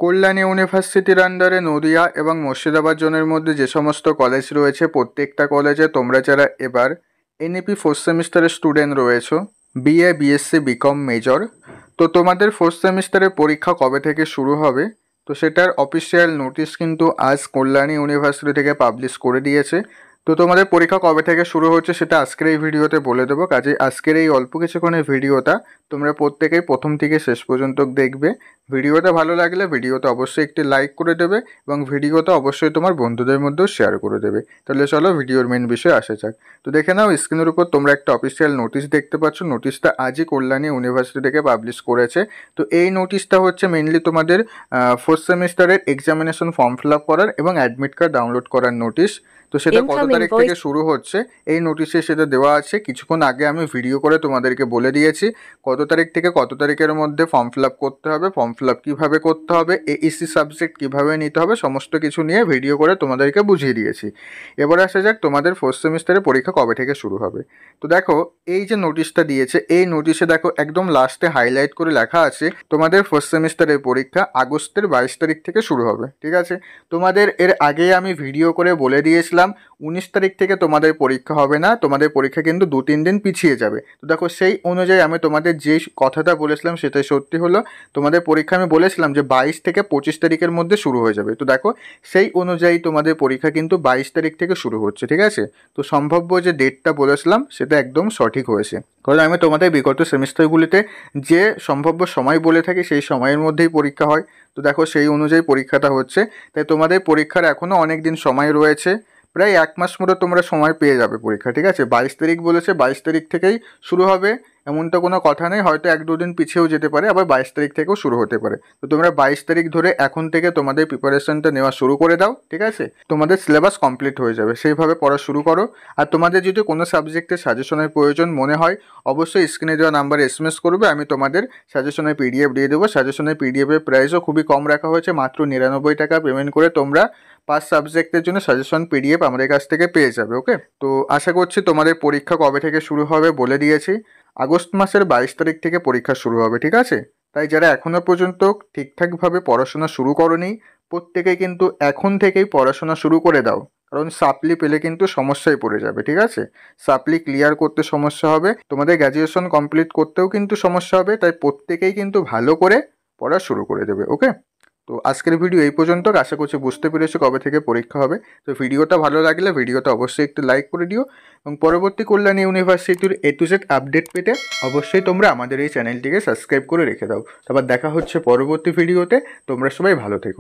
কল্যাণী ইউনিভার্সিটির আন্ডারে নদিয়া এবং মুর্শিদাবাদ জোনের মধ্যে যে সমস্ত কলেজ রয়েছে প্রত্যেকটা কলেজে তোমরা যারা এবার এনইপি ফোর্থ সেমিস্টারের স্টুডেন্ট রয়েছো, বিএ বিএসসি বিকম মেজর, তো তোমাদের ফোর্থ সেমিস্টারের পরীক্ষা কবে থেকে শুরু হবে তো সেটার অফিসিয়াল নোটিশ কিন্তু আজ কল্যাণী ইউনিভার্সিটি থেকে পাবলিশ করে দিয়েছে। তো তোমাদের পরীক্ষা কবে থেকে শুরু হচ্ছে সেটা আজকের এই ভিডিওতে বলে দেবো, কাজে আজকের এই অল্প কিছুক্ষণের ভিডিওটা তোমরা প্রত্যেকেই প্রথম থেকে শেষ পর্যন্ত দেখবে। ভিডিওটা ভালো লাগলে ভিডিওতে অবশ্যই একটি লাইক করে দেবে এবং ভিডিওটা অবশ্যই তোমার বন্ধুদের মধ্যেও শেয়ার করে দেবে। তাহলে চলো ভিডিওর মেন বিষয়ে আসা যাক। তো দেখে নাও স্ক্রিনের উপর তোমরা একটা অফিসিয়াল নোটিশ দেখতে পাচ্ছ। নোটিশটা আজই কল্যাণী ইউনিভার্সিটি থেকে পাবলিশ করেছে। তো এই নোটিশটা হচ্ছে মেনলি তোমাদের ফোর্থ সেমিস্টারের এক্সামিনেশন ফর্ম ফিল আপ করার এবং অ্যাডমিট কার্ড ডাউনলোড করার নোটিশ। তো সেটা কত তারিখ থেকে শুরু হচ্ছে এই নোটিশে সেটা দেওয়া আছে। কিছুক্ষণ আগে আমি ভিডিও করে তোমাদেরকে বলে দিয়েছি কত তারিখ থেকে কত তারিখের মধ্যে ফর্ম ফিল আপ করতে হবে, ফর্ম ফিল আপ কীভাবে করতে হবে, এইসি সাবজেক্ট কীভাবে নিতে হবে, সমস্ত কিছু নিয়ে ভিডিও করে তোমাদেরকে বুঝিয়ে দিয়েছি। এবার আসা যাক তোমাদের ফোর্থ সেমিস্টারের পরীক্ষা কবে থেকে শুরু হবে। তো দেখো এই যে নোটিশটা দিয়েছে এই নোটিশে দেখো একদম লাস্টে হাইলাইট করে লেখা আছে তোমাদের ফার্স্ট সেমিস্টারের পরীক্ষা আগস্টের 22 তারিখ থেকে শুরু হবে। ঠিক আছে, তোমাদের এর আগে আমি ভিডিও করে বলে দিয়েছিলাম 19 তারিখ থেকে তোমাদের পরীক্ষা হবে না, তোমাদের পরীক্ষা কিন্তু 2-3 দিন পিছিয়ে যাবে। তো দেখো সেই অনুযায়ী আমি তোমাদের যে কথাটা বলেছিলাম সেটাই সত্যি হলো। তোমাদের পরীক্ষা আমি বলেছিলাম যে 22 থেকে 25 তারিখের মধ্যে শুরু হয়ে যাবে। তো দেখো সেই অনুযায়ী তোমাদের পরীক্ষা কিন্তু 22 তারিখ থেকে শুরু হচ্ছে। ঠিক আছে, তো সম্ভাব্য যে ডেটটা বলেছিলাম সেটা একদম সঠিক হয়েছে, কারণ আমি তোমাদের বিগত সেমিস্টারগুলিতে যে সম্ভাব্য সময় বলে থাকি সেই সময়ের মধ্যেই পরীক্ষা হয়। তো দেখো সেই অনুযায়ী পরীক্ষাটা হচ্ছে। তাই তোমাদের পরীক্ষার এখনও অনেক দিন সময় রয়েছে, প্রায় 1 মাস মতো তোমরা সময় পেয়ে যাবে পরীক্ষা। ঠিক আছে, 22 তারিখ বলেছে, 22 তারিখ থেকেই শুরু হবে এমনটা কোনো কথা নেই, হয়তো 1-2 দিন পিছিয়েও যেতে পারে, আবার 22 তারিখ থেকেও শুরু হতে পারে। তো তোমরা 22 তারিখ ধরে এখন থেকে তোমাদের প্রিপারেশনটা নেওয়া শুরু করে দাও। ঠিক আছে, তোমাদের সিলেবাস কমপ্লিট হয়ে যাবে, সেইভাবে পড়া শুরু করো। আর তোমাদের যদি কোনো সাবজেক্টের সাজেশনের প্রয়োজন মনে হয় অবশ্যই স্ক্রিনে দেওয়া নাম্বারে এসএমএস করবে, আমি তোমাদের সাজেশনের পিডিএফ দিয়ে দেবো। সাজেশনের পিডিএফের প্রাইসও খুবই কম রাখা হয়েছে, মাত্র 99 টাকা পেমেন্ট করে তোমরা 5 সাবজেক্টের জন্য সাজেশন পিডিএফ আমাদের কাছ থেকে পেয়ে যাবে। ওকে, তো আশা করছি তোমাদের পরীক্ষা কবে থেকে শুরু হবে বলে দিয়েছি, আগস্ট মাসের 22 তারিখ থেকে পরীক্ষা শুরু হবে। ঠিক আছে, তাই যারা এখনও পর্যন্ত ঠিকঠাকভাবে পড়াশোনা শুরু করোনি প্রত্যেকেই কিন্তু এখন থেকেই পড়াশোনা শুরু করে দাও, কারণ সাপ্লি পেলে কিন্তু সমস্যায় পড়ে যাবে। ঠিক আছে, সাপ্লি ক্লিয়ার করতে সমস্যা হবে, তোমাদের গ্র্যাজুয়েশন কমপ্লিট করতেও কিন্তু সমস্যা হবে, তাই প্রত্যেকেই কিন্তু ভালো করে পড়া শুরু করে দেবে। ওকে, তো আজকের ভিডিও এই পর্যন্ত, আশা করছি বুঝতে পেরেছো কবে থেকে পরীক্ষা হবে। তো ভিডিওটা ভালো লাগলে ভিডিওটা অবশ্যই একটু লাইক করে দিও এবং পরবর্তী কল্যাণী ইউনিভার্সিটির A to Z আপডেট পেতে অবশ্যই তোমরা আমাদের এই চ্যানেলটিকে সাবস্ক্রাইব করে রেখে দাও। তারপর দেখা হচ্ছে পরবর্তী ভিডিওতে, তোমরা সবাই ভালো থেকো।